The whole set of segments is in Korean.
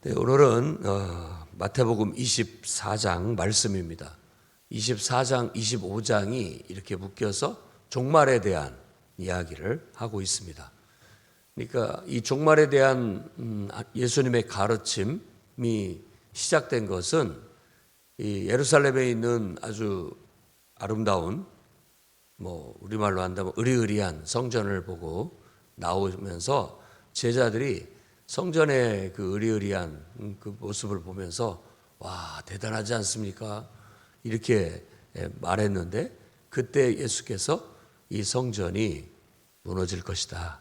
네, 오늘은 마태복음 24장 말씀입니다. 24장, 25장이 이렇게 묶여서 종말에 대한 이야기를 하고 있습니다. 그러니까 이 종말에 대한 예수님의 가르침이 시작된 것은 이 예루살렘에 있는 아주 아름다운, 우리말로 한다면 으리으리한 성전을 보고 나오면서 제자들이 성전의 그 으리으리한 그 모습을 보면서 와, 대단하지 않습니까? 이렇게 말했는데, 그때 예수께서 이 성전이 무너질 것이다.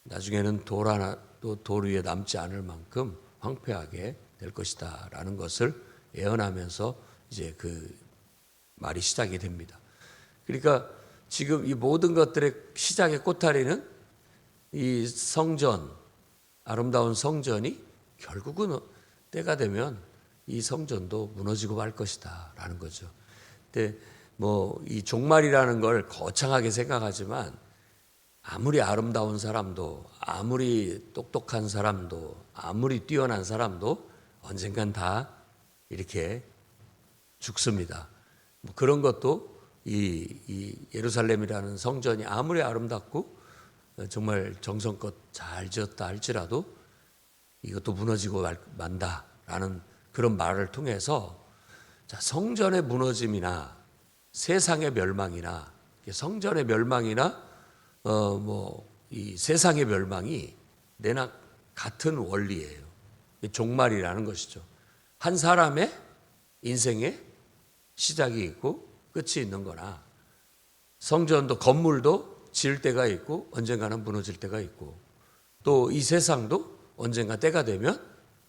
나중에는 돌 위에 남지 않을 만큼 황폐하게 될 것이다 라는 것을 예언하면서 이제 그 말이 시작이 됩니다. 그러니까 지금 이 모든 것들의 시작의 꼬타리는 이 성전, 아름다운 성전이 결국은 때가 되면 이 성전도 무너지고 말 것이다 라는 거죠. 근데 이 종말이라는 걸 거창하게 생각하지만 아무리 아름다운 사람도, 아무리 똑똑한 사람도, 아무리 뛰어난 사람도 언젠간 다 이렇게 죽습니다. 그런 것도 이 예루살렘이라는 성전이 아무리 아름답고 정말 정성껏 잘 지었다 할지라도 이것도 무너지고 만다라는 그런 말을 통해서 성전의 무너짐이나 세상의 멸망이나 성전의 멸망이나 이 세상의 멸망이 내나 같은 원리예요. 종말이라는 것이죠. 한 사람의 인생에 시작이 있고 끝이 있는 거나 성전도 건물도 지을 때가 있고 언젠가는 무너질 때가 있고 또 이 세상도 언젠가 때가 되면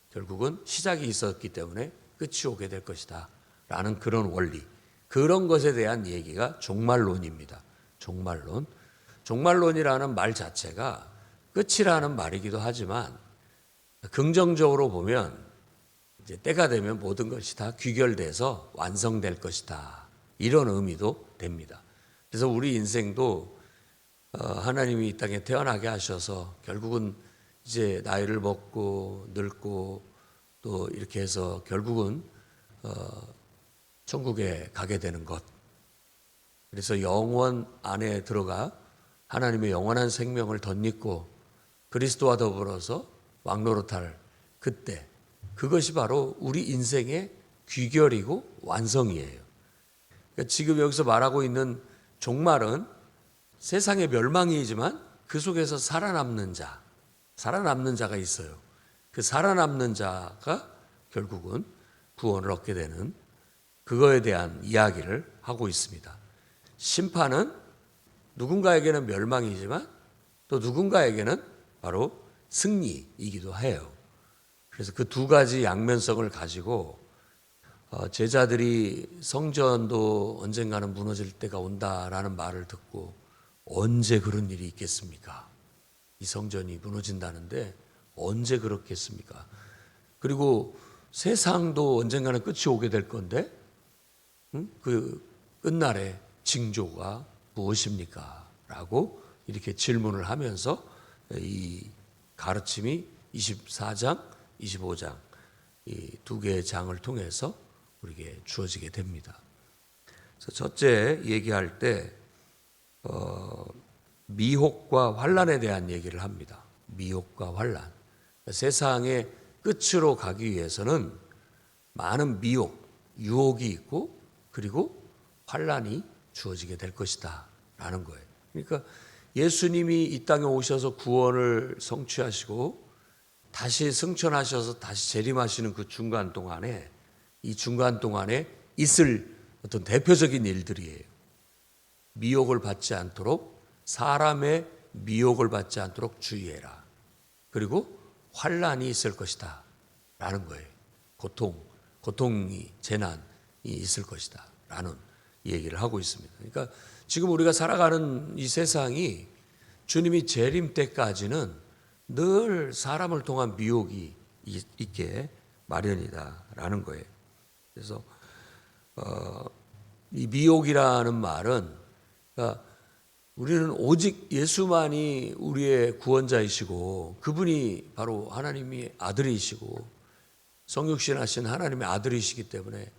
결국은 시작이 있었기 때문에 끝이 오게 될 것이다 라는 그런 원리, 그런 것에 대한 얘기가 종말론입니다. 종말론. 종말론이라는 말 자체가 끝이라는 말이기도 하지만 긍정적으로 보면 이제 때가 되면 모든 것이 다 귀결돼서 완성될 것이다, 이런 의미도 됩니다. 그래서 우리 인생도 하나님이 이 땅에 태어나게 하셔서 결국은 이제 나이를 먹고 늙고 또 이렇게 해서 결국은 천국에 가게 되는 것. 그래서 영원 안에 들어가 하나님의 영원한 생명을 덧입고 그리스도와 더불어서 왕노릇할 그때, 그것이 바로 우리 인생의 귀결이고 완성이에요. 그러니까 지금 여기서 말하고 있는 종말은 세상의 멸망이지만 그 속에서 살아남는 자가 있어요. 그 살아남는 자가 결국은 구원을 얻게 되는 그거에 대한 이야기를 하고 있습니다. 심판은 누군가에게는 멸망이지만 또 누군가에게는 바로 승리이기도 해요. 그래서 그 두 가지 양면성을 가지고 제자들이 성전도 언젠가는 무너질 때가 온다라는 말을 듣고 언제 그런 일이 있겠습니까? 이 성전이 무너진다는데 언제 그렇겠습니까? 그리고 세상도 언젠가는 끝이 오게 될 건데 그 끝날의 징조가 무엇입니까? 라고 이렇게 질문을 하면서 이 가르침이 24장, 25장 이 두 개의 장을 통해서 우리에게 주어지게 됩니다. 그래서 첫째 얘기할 때 미혹과 환난에 대한 얘기를 합니다. 미혹과 환난. 세상의 끝으로 가기 위해서는 많은 미혹, 유혹이 있고 그리고 환난이 주어지게 될 것이다 라는 거예요. 그러니까 예수님이 이 땅에 오셔서 구원을 성취하시고 다시 승천하셔서 다시 재림하시는 그 중간 동안에, 이 중간 동안에 있을 어떤 대표적인 일들이에요. 미혹을 받지 않도록, 사람의 미혹을 받지 않도록 주의해라. 그리고 환난이 있을 것이다 라는 거예요. 고통이, 재난이 있을 것이다 라는 얘기를 하고 있습니다. 그러니까 지금 우리가 살아가는 이 세상이 주님이 재림 때까지는 늘 사람을 통한 미혹이 있게 마련이다 라는 거예요. 그래서 이 미혹이라는 말은 그러니까 우리는 오직 예수만이 우리의 구원자이시고 그분이 바로 하나님의 아들이시고 성육신하신 하나님의 아들이시기 때문에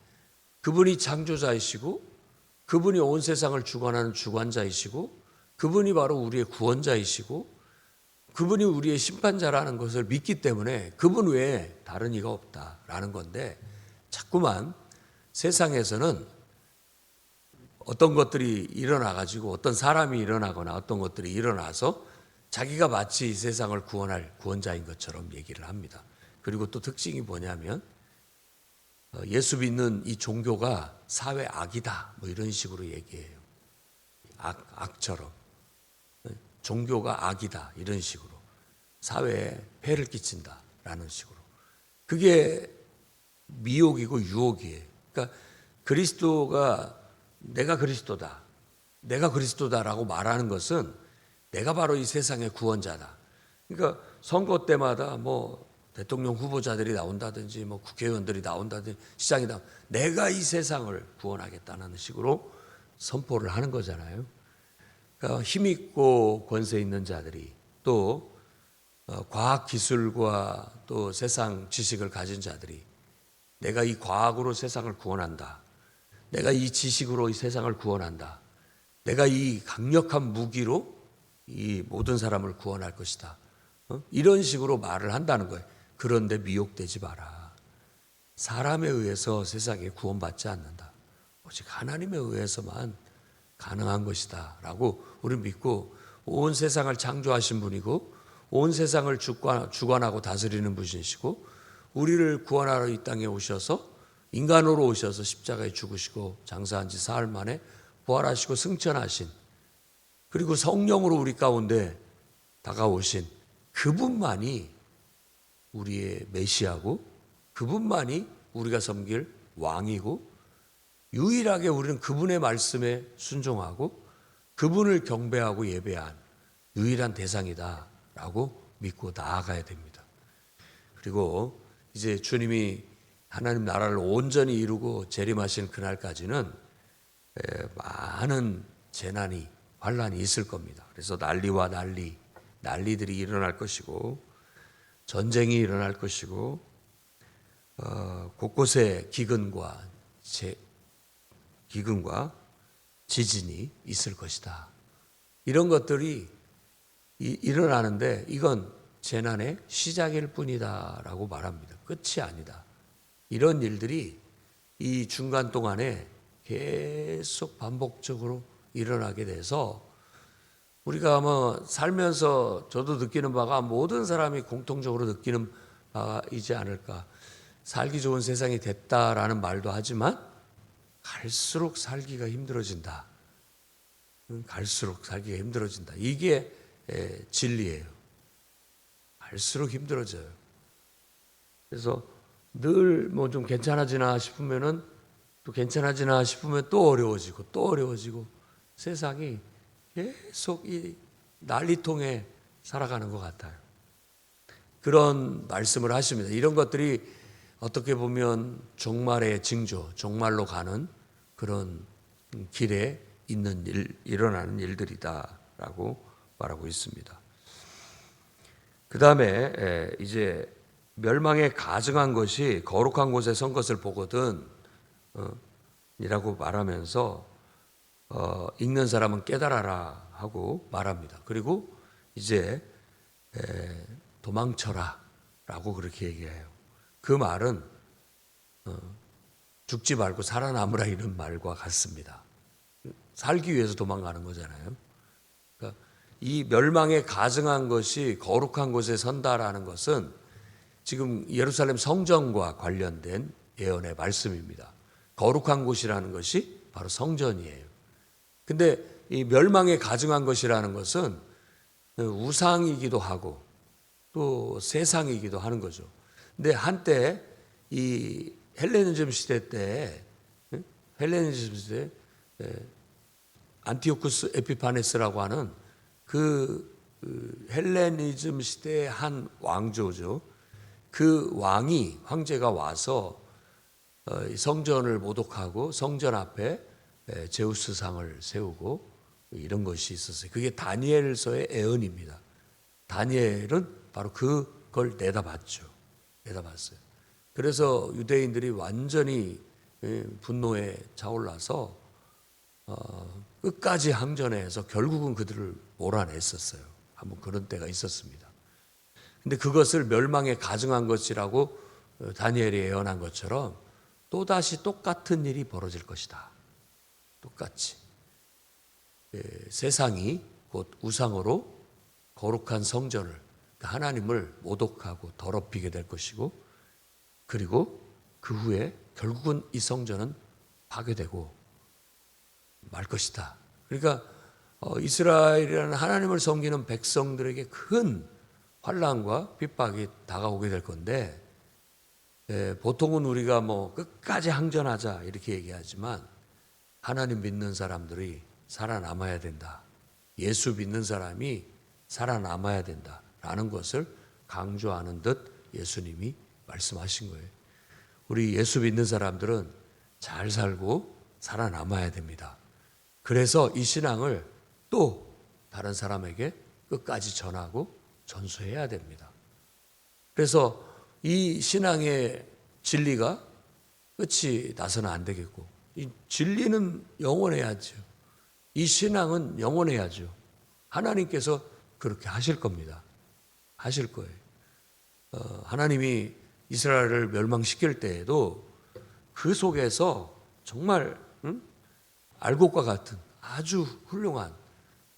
그분이 창조자이시고 그분이 온 세상을 주관하는 주관자이시고 그분이 바로 우리의 구원자이시고 그분이 우리의 심판자라는 것을 믿기 때문에 그분 외에 다른 이가 없다라는 건데, 자꾸만 세상에서는 어떤 것들이 일어나가지고 어떤 사람이 일어나거나 어떤 것들이 일어나서 자기가 마치 이 세상을 구원할 구원자인 것처럼 얘기를 합니다. 그리고 또 특징이 뭐냐면 예수 믿는 이 종교가 사회 악이다 뭐 이런 식으로 얘기해요. 악처럼 종교가 악이다 이런 식으로 사회에 폐를 끼친다라는 식으로. 그게 미혹이고 유혹이에요. 그러니까 그리스도가 내가 그리스도다라고 말하는 것은 내가 바로 이 세상의 구원자다. 그러니까 선거 때마다 뭐 대통령 후보자들이 나온다든지 뭐 국회의원들이 나온다든지 시장이 내가 이 세상을 구원하겠다는 식으로 선포를 하는 거잖아요. 그러니까 힘 있고 권세 있는 자들이 또 과학 기술과 또 세상 지식을 가진 자들이 내가 이 과학으로 세상을 구원한다. 내가 이 지식으로 이 세상을 구원한다. 내가 이 강력한 무기로 이 모든 사람을 구원할 것이다. 이런 식으로 말을 한다는 거예요. 그런데 미혹되지 마라. 사람에 의해서 세상에 구원받지 않는다. 오직 하나님에 의해서만 가능한 것이다 라고 우리는 믿고, 온 세상을 창조하신 분이고 온 세상을 주관하고 다스리는 분이시고 우리를 구원하러 이 땅에 오셔서 인간으로 오셔서 십자가에 죽으시고 장사한 지 사흘 만에 부활하시고 승천하신, 그리고 성령으로 우리 가운데 다가오신 그분만이 우리의 메시아고 그분만이 우리가 섬길 왕이고 유일하게 우리는 그분의 말씀에 순종하고 그분을 경배하고 예배한 유일한 대상이다라고 믿고 나아가야 됩니다. 그리고 이제 주님이 하나님 나라를 온전히 이루고 재림하신 그날까지는 많은 재난이 환란이 있을 겁니다. 그래서 난리와 난리들이 일어날 것이고 전쟁이 일어날 것이고 곳곳에 기근과 지진이 있을 것이다. 이런 것들이 일어나는데 이건 재난의 시작일 뿐이다라고 말합니다. 끝이 아니다. 이런 일들이 이 중간 동안에 계속 반복적으로 일어나게 돼서 우리가 뭐 살면서 저도 느끼는 바가 모든 사람이 공통적으로 느끼는 바이지 않을까. 살기 좋은 세상이 됐다라는 말도 하지만 갈수록 살기가 힘들어진다. 갈수록 살기가 힘들어진다. 이게 진리예요. 갈수록 힘들어져요. 그래서 늘 뭐 좀 괜찮아지나 싶으면은 또 괜찮아지나 싶으면 또 어려워지고 세상이 계속 이 난리통에 살아가는 것 같아요. 그런 말씀을 하십니다. 이런 것들이 어떻게 보면 종말의 징조, 종말로 가는 그런 길에 있는 일어나는 일들이다라고 말하고 있습니다. 그 다음에 이제 멸망에 가증한 것이 거룩한 곳에 선 것을 보거든 이라고 말하면서 읽는 사람은 깨달아라 하고 말합니다. 그리고 이제 도망쳐라 라고 그렇게 얘기해요. 그 말은 죽지 말고 살아남으라 이런 말과 같습니다. 살기 위해서 도망가는 거잖아요. 그러니까 이 멸망에 가증한 것이 거룩한 곳에 선다라는 것은 지금 예루살렘 성전과 관련된 예언의 말씀입니다. 거룩한 곳이라는 것이 바로 성전이에요. 근데 이 멸망에 가증한 것이라는 것은 우상이기도 하고 또 세상이기도 하는 거죠. 근데 한때 이 헬레니즘 시대 때 안티오쿠스 에피파네스라고 하는 그 헬레니즘 시대의 한 왕조죠. 그 황제가 와서 성전을 모독하고 성전 앞에 제우스 상을 세우고 이런 것이 있었어요. 그게 다니엘서의 애언입니다. 다니엘은 바로 그걸 내다봤죠. 내다봤어요. 그래서 유대인들이 완전히 분노에 차올라서 끝까지 항전해서 결국은 그들을 몰아냈었어요. 한번 그런 때가 있었습니다. 근데 그것을 멸망에 가증한 것이라고 다니엘이 예언한 것처럼 또다시 똑같은 일이 벌어질 것이다. 똑같이. 세상이 곧 우상으로 거룩한 성전을, 하나님을 모독하고 더럽히게 될 것이고, 그리고 그 후에 결국은 이 성전은 파괴되고 말 것이다. 그러니까 이스라엘이라는 하나님을 섬기는 백성들에게 큰 환난과 핍박이 다가오게 될 건데, 보통은 우리가 뭐 끝까지 항전하자 이렇게 얘기하지만 하나님 믿는 사람들이 살아남아야 된다. 예수 믿는 사람이 살아남아야 된다라는 것을 강조하는 듯 예수님이 말씀하신 거예요. 우리 예수 믿는 사람들은 잘 살고 살아남아야 됩니다. 그래서 이 신앙을 또 다른 사람에게 끝까지 전하고 전수해야 됩니다. 그래서 이 신앙의 진리가 끝이 나서는 안 되겠고, 이 진리는 영원해야죠. 이 신앙은 영원해야죠. 하나님께서 그렇게 하실 겁니다. 하실 거예요. 하나님이 이스라엘을 멸망시킬 때에도 그 속에서 정말 알곡과 같은 아주 훌륭한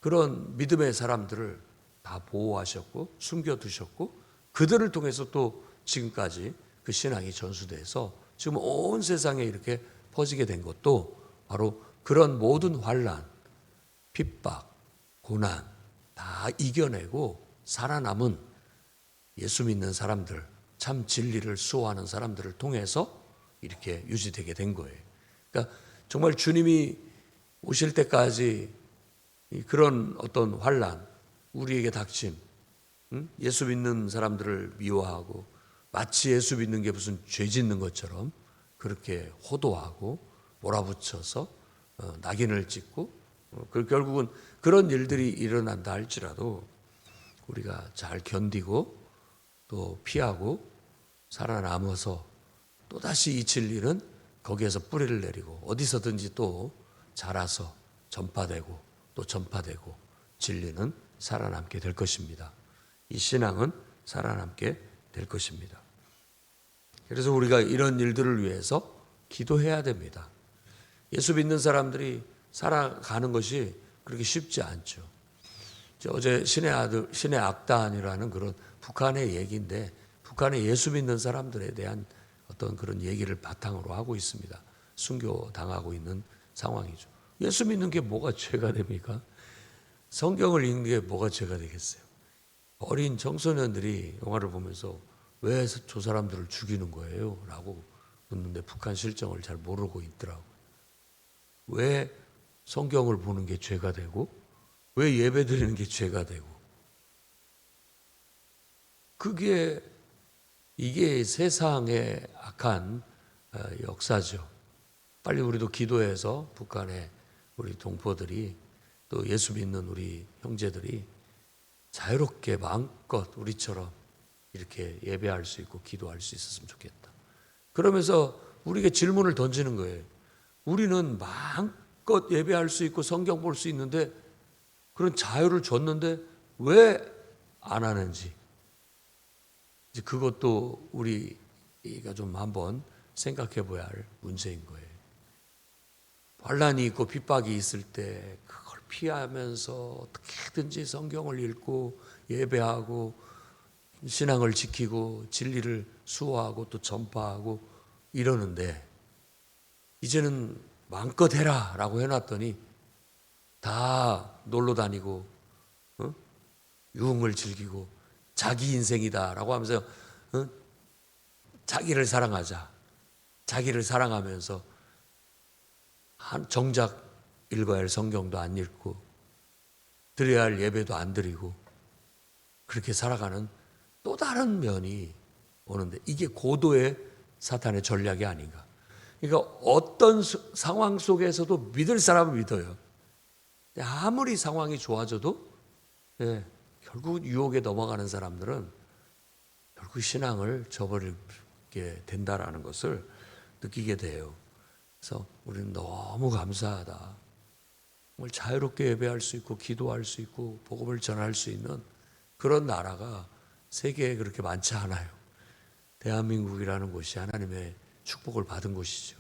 그런 믿음의 사람들을 다 보호하셨고 숨겨두셨고, 그들을 통해서 또 지금까지 그 신앙이 전수돼서 지금 온 세상에 이렇게 퍼지게 된 것도 바로 그런 모든 환난, 핍박, 고난 다 이겨내고 살아남은 예수 믿는 사람들, 참 진리를 수호하는 사람들을 통해서 이렇게 유지되게 된 거예요. 그러니까 정말 주님이 오실 때까지 그런 어떤 환난, 우리에게 닥친 예수 믿는 사람들을 미워하고 마치 예수 믿는 게 무슨 죄 짓는 것처럼 그렇게 호도하고 몰아붙여서 낙인을 찍고, 결국은 그런 일들이 일어난다 할지라도 우리가 잘 견디고 또 피하고 살아남아서 또다시 이 진리는 거기에서 뿌리를 내리고 어디서든지 또 자라서 전파되고 또 전파되고 진리는 살아남게 될 것입니다. 이 신앙은 살아남게 될 것입니다. 그래서 우리가 이런 일들을 위해서 기도해야 됩니다. 예수 믿는 사람들이 살아가는 것이 그렇게 쉽지 않죠. 어제 신의 악단이라는 그런 북한의 얘기인데, 북한의 예수 믿는 사람들에 대한 어떤 그런 얘기를 바탕으로 하고 있습니다. 순교당하고 있는 상황이죠. 예수 믿는 게 뭐가 죄가 됩니까? 성경을 읽는 게 뭐가 죄가 되겠어요? 어린 청소년들이 영화를 보면서 왜 저 사람들을 죽이는 거예요? 라고 묻는데 북한 실정을 잘 모르고 있더라고요. 왜 성경을 보는 게 죄가 되고 왜 예배 드리는 게 죄가 되고, 이게 세상의 악한 역사죠. 빨리 우리도 기도해서 북한의 우리 동포들이 또 예수 믿는 우리 형제들이 자유롭게 마음껏 우리처럼 이렇게 예배할 수 있고 기도할 수 있었으면 좋겠다. 그러면서 우리에게 질문을 던지는 거예요. 우리는 마음껏 예배할 수 있고 성경 볼 수 있는데 그런 자유를 줬는데 왜 안 하는지, 이제 그것도 우리가 좀 한번 생각해 봐야 할 문제인 거예요. 환난이 있고 핍박이 있을 때 그걸 피하면서 어떻게든지 성경을 읽고 예배하고 신앙을 지키고 진리를 수호하고 또 전파하고 이러는데, 이제는 마음껏 해라 라고 해놨더니 다 놀러 다니고 유흥을 즐기고 자기 인생이다 라고 하면서 자기를 사랑하자, 자기를 사랑하면서 정작 읽어야 할 성경도 안 읽고 드려야 할 예배도 안 드리고 그렇게 살아가는 또 다른 면이 오는데, 이게 고도의 사탄의 전략이 아닌가. 그러니까 어떤 상황 속에서도 믿을 사람은 믿어요. 아무리 상황이 좋아져도 결국 유혹에 넘어가는 사람들은 결국 신앙을 저버리게 된다라는 것을 느끼게 돼요. 그래서 우리는 너무 감사하다. 정말 자유롭게 예배할 수 있고 기도할 수 있고 복음을 전할 수 있는 그런 나라가 세계에 그렇게 많지 않아요. 대한민국이라는 곳이 하나님의 축복을 받은 곳이죠.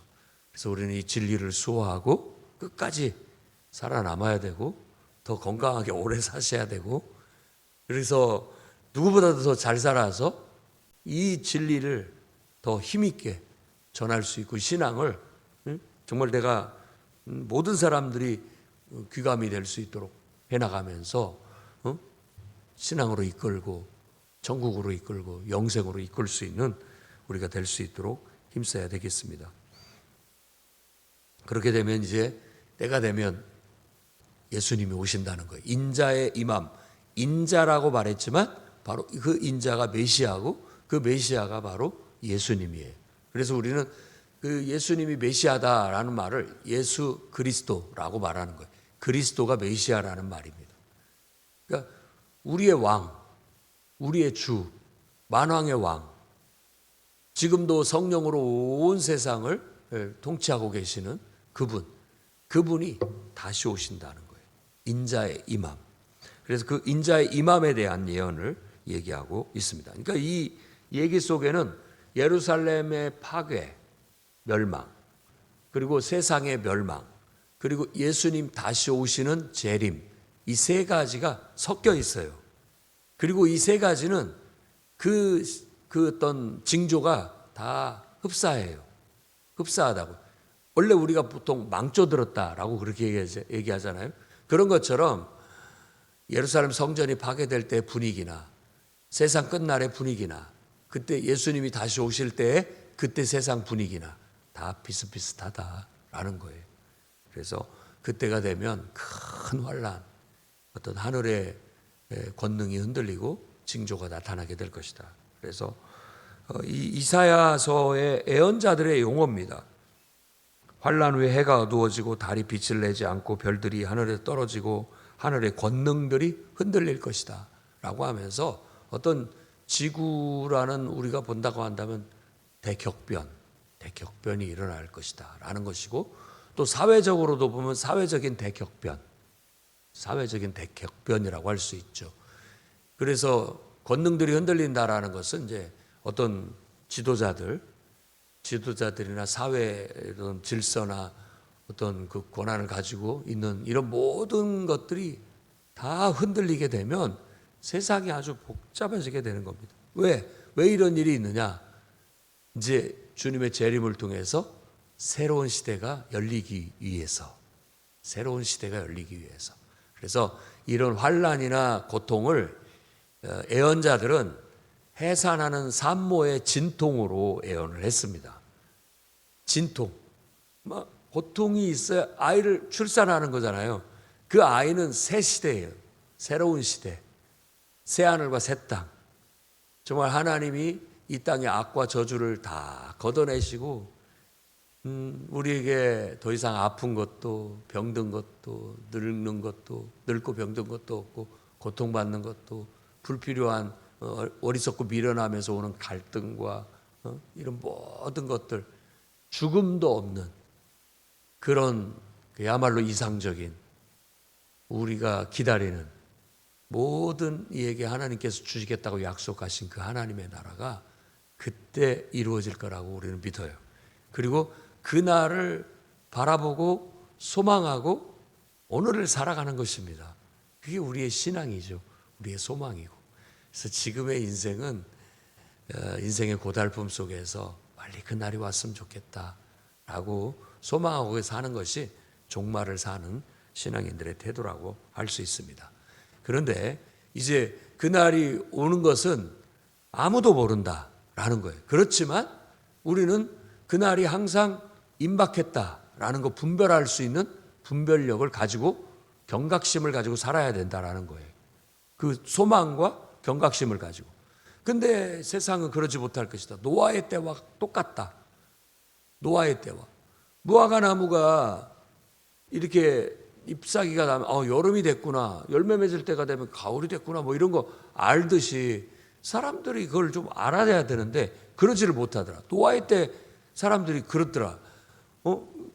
그래서 우리는 이 진리를 수호하고 끝까지 살아남아야 되고 더 건강하게 오래 사셔야 되고, 그래서 누구보다도 더 잘 살아서 이 진리를 더 힘있게 전할 수 있고 신앙을 정말 내가 모든 사람들이 귀감이 될 수 있도록 해나가면서 신앙으로 이끌고 천국으로 이끌고 영생으로 이끌 수 있는 우리가 될 수 있도록 힘써야 되겠습니다. 그렇게 되면 이제 때가 되면 예수님이 오신다는 거예요. 인자의 임함, 인자라고 말했지만 바로 그 인자가 메시아고 그 메시아가 바로 예수님이에요. 그래서 우리는 그 예수님이 메시아다라는 말을 예수 그리스도라고 말하는 거예요. 그리스도가 메시아라는 말입니다. 그러니까 우리의 왕, 우리의 주, 만왕의 왕, 지금도 성령으로 온 세상을 통치하고 계시는 그분이 다시 오신다는 거예요. 인자의 임함. 그래서 그 인자의 임함에 대한 예언을 얘기하고 있습니다. 그러니까 이 얘기 속에는 예루살렘의 파괴, 멸망, 그리고 세상의 멸망, 그리고 예수님 다시 오시는 재림, 이 세 가지가 섞여 있어요. 그리고 이 세 가지는 그 어떤 징조가 다 흡사해요. 흡사하다고. 원래 우리가 보통 망조들었다라고 그렇게 얘기하잖아요. 그런 것처럼 예루살렘 성전이 파괴될 때 분위기나 세상 끝날의 분위기나 그때 예수님이 다시 오실 때 그때 세상 분위기나 다 비슷비슷하다라는 거예요. 그래서 그때가 되면 큰 환란, 어떤 하늘의 권능이 흔들리고 징조가 나타나게 될 것이다. 그래서 이 이사야서의 예언자들의 용어입니다. 환란 후에 해가 어두워지고 달이 빛을 내지 않고 별들이 하늘에 떨어지고 하늘의 권능들이 흔들릴 것이다 라고 하면서 어떤 지구라는 우리가 본다고 한다면 대격변이 일어날 것이다 라는 것이고, 또 사회적으로도 보면 사회적인 대격변이라고 할 수 있죠. 그래서 권능들이 흔들린다라는 것은 이제 어떤 지도자들이나 사회의 질서나 어떤 그 권한을 가지고 있는 이런 모든 것들이 다 흔들리게 되면 세상이 아주 복잡해지게 되는 겁니다. 왜 이런 일이 있느냐? 이제 주님의 재림을 통해서 새로운 시대가 열리기 위해서. 그래서 이런 환란이나 고통을 예언자들은 해산하는 산모의 진통으로 예언을 했습니다. 진통. 고통이 있어야 아이를 출산하는 거잖아요. 그 아이는 새 시대예요. 새로운 시대. 새 하늘과 새 땅. 정말 하나님이 이 땅의 악과 저주를 다 걷어내시고 우리에게 더 이상 아픈 것도 병든 것도 늙는 것도 늙고 병든 것도 없고 고통받는 것도 불필요한 어리석고 미련하면서 오는 갈등과 이런 모든 것들, 죽음도 없는 그런 그야말로 이상적인 우리가 기다리는 모든 이에게 하나님께서 주시겠다고 약속하신 그 하나님의 나라가 그때 이루어질 거라고 우리는 믿어요. 그리고 그날을 바라보고 소망하고 오늘을 살아가는 것입니다. 그게 우리의 신앙이죠. 우리의 소망이고. 그래서 지금의 인생은 인생의 고달픔 속에서 빨리 그날이 왔으면 좋겠다라고 소망하고 사는 것이 종말을 사는 신앙인들의 태도라고 할 수 있습니다. 그런데 이제 그날이 오는 것은 아무도 모른다라는 거예요. 그렇지만 우리는 그날이 항상 임박했다라는 거 분별할 수 있는 분별력을 가지고 경각심을 가지고 살아야 된다라는 거예요. 그 소망과 경각심을 가지고. 근데 세상은 그러지 못할 것이다. 노아의 때와 똑같다. 노아의 때와. 무화과 나무가 이렇게 잎사귀가 나면 여름이 됐구나, 열매 맺을 때가 되면 가을이 됐구나, 뭐 이런 거 알듯이 사람들이 그걸 좀 알아야 되는데 그러지를 못하더라. 노아의 때 사람들이 그렇더라.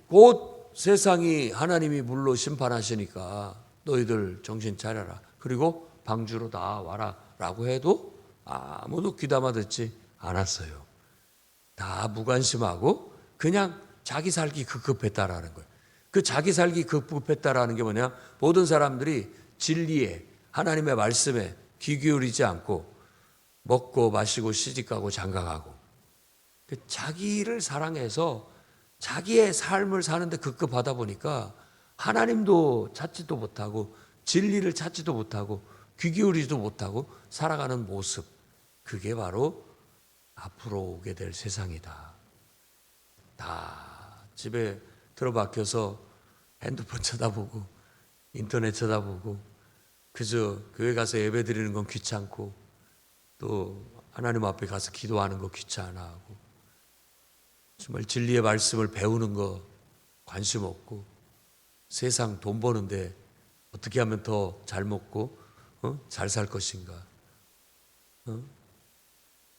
곧 세상이 하나님이 물로 심판하시니까 너희들 정신 차려라. 그리고 방주로 나와라 라고 해도 아무도 귀담아 듣지 않았어요. 다 무관심하고 그냥 자기 살기 급급했다라는 거예요. 그 자기 살기 급급했다라는 게 뭐냐? 모든 사람들이 진리에, 하나님의 말씀에 귀 기울이지 않고 먹고 마시고 시집가고 장가가고 자기를 사랑해서 자기의 삶을 사는데 급급하다 보니까 하나님도 찾지도 못하고 진리를 찾지도 못하고 귀 기울이지도 못하고 살아가는 모습, 그게 바로 앞으로 오게 될 세상이다. 다 집에 들어박혀서 핸드폰 쳐다보고 인터넷 쳐다보고 그저 교회 가서 예배 드리는 건 귀찮고 또 하나님 앞에 가서 기도하는 거 귀찮아하고 정말 진리의 말씀을 배우는 거 관심 없고 세상 돈 버는데 어떻게 하면 더 잘 먹고 잘 살 것인가,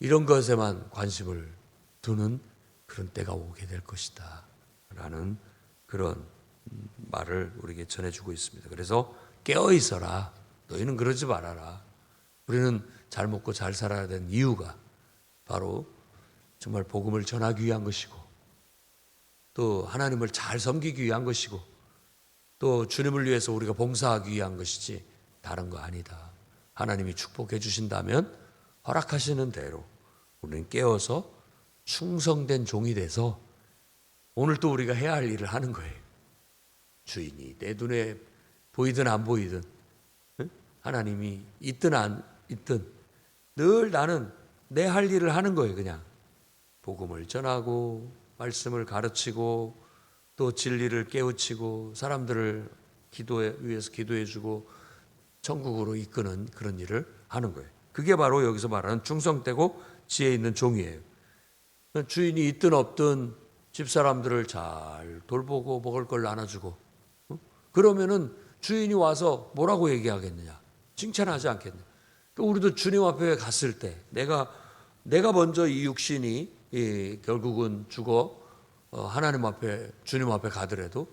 이런 것에만 관심을 두는 그런 때가 오게 될 것이다 라는 그런 말을 우리에게 전해주고 있습니다. 그래서 깨어 있어라. 너희는 그러지 말아라. 우리는 잘 먹고 잘 살아야 되는 이유가 바로 정말 복음을 전하기 위한 것이고 또 하나님을 잘 섬기기 위한 것이고 또 주님을 위해서 우리가 봉사하기 위한 것이지 다른 거 아니다. 하나님이 축복해 주신다면 허락하시는 대로 우리는 깨어서 충성된 종이 돼서 오늘 또 우리가 해야 할 일을 하는 거예요. 주인이 내 눈에 보이든 안 보이든 하나님이 있든 안 있든 늘 나는 내 할 일을 하는 거예요. 그냥 복음을 전하고 말씀을 가르치고 또 진리를 깨우치고 사람들을 기도에 위해서 기도해주고 천국으로 이끄는 그런 일을 하는 거예요. 그게 바로 여기서 말하는 충성되고 지혜 있는 종이에요. 주인이 있든 없든 집사람들을 잘 돌보고 먹을 걸 나눠주고 그러면은 주인이 와서 뭐라고 얘기하겠느냐? 칭찬하지 않겠느냐? 우리도 주님 앞에 갔을 때 내가 먼저 이 육신이 결국은 죽어 하나님 앞에 주님 앞에 가더라도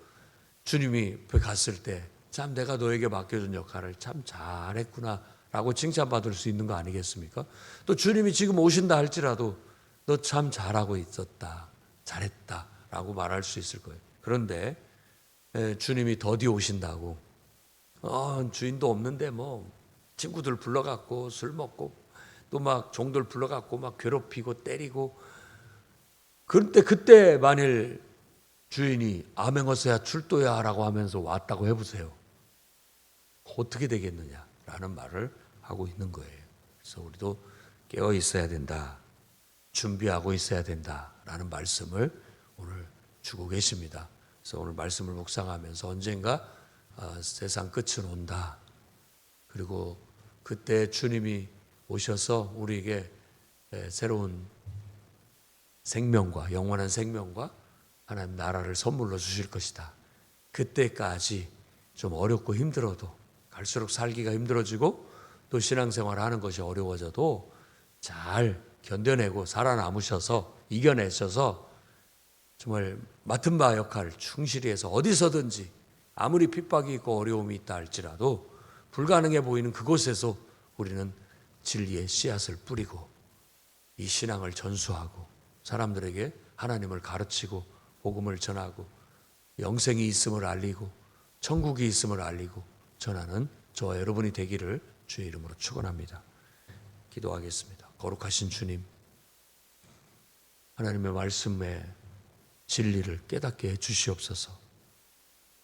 주님이 앞에 갔을 때 참 내가 너에게 맡겨준 역할을 참 잘했구나 라고 칭찬받을 수 있는 거 아니겠습니까? 또 주님이 지금 오신다 할지라도 너 참 잘하고 있었다, 잘했다 라고 말할 수 있을 거예요. 그런데 주님이 더디 오신다고 주인도 없는데 뭐 친구들 불러갖고 술 먹고 또 막 종들 불러갖고 막 괴롭히고 때리고 그때 만일 주인이 아멘어서야 출도야 라고 하면서 왔다고 해보세요. 어떻게 되겠느냐라는 말을 하고 있는 거예요. 그래서 우리도 깨어 있어야 된다, 준비하고 있어야 된다라는 말씀을 오늘 주고 계십니다. 그래서 오늘 말씀을 묵상하면서 언젠가 세상 끝은 온다. 그리고 그때 주님이 오셔서 우리에게 새로운 생명과 영원한 생명과 하나님 나라를 선물로 주실 것이다. 그때까지 좀 어렵고 힘들어도 갈수록 살기가 힘들어지고 또 신앙생활을 하는 것이 어려워져도 잘 견뎌내고 살아남으셔서 이겨내셔서 정말 맡은 바 역할을 충실히 해서 어디서든지 아무리 핍박이 있고 어려움이 있다 할지라도 불가능해 보이는 그곳에서 우리는 진리의 씨앗을 뿌리고 이 신앙을 전수하고 사람들에게 하나님을 가르치고 복음을 전하고 영생이 있음을 알리고 천국이 있음을 알리고 전하는 저와 여러분이 되기를 주의 이름으로 축원합니다. 기도하겠습니다. 거룩하신 주님, 하나님의 말씀의 진리를 깨닫게 해 주시옵소서.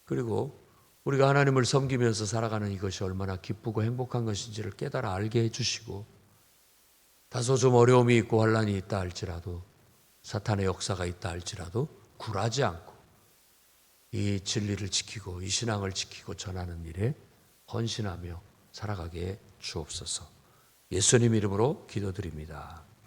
그리고 우리가 하나님을 섬기면서 살아가는 이것이 얼마나 기쁘고 행복한 것인지를 깨달아 알게 해주시고 다소 좀 어려움이 있고 환난이 있다 할지라도 사탄의 역사가 있다 할지라도 굴하지 않고 이 진리를 지키고 이 신앙을 지키고 전하는 일에 헌신하며 살아가게 해 주옵소서. 예수님 이름으로 기도드립니다.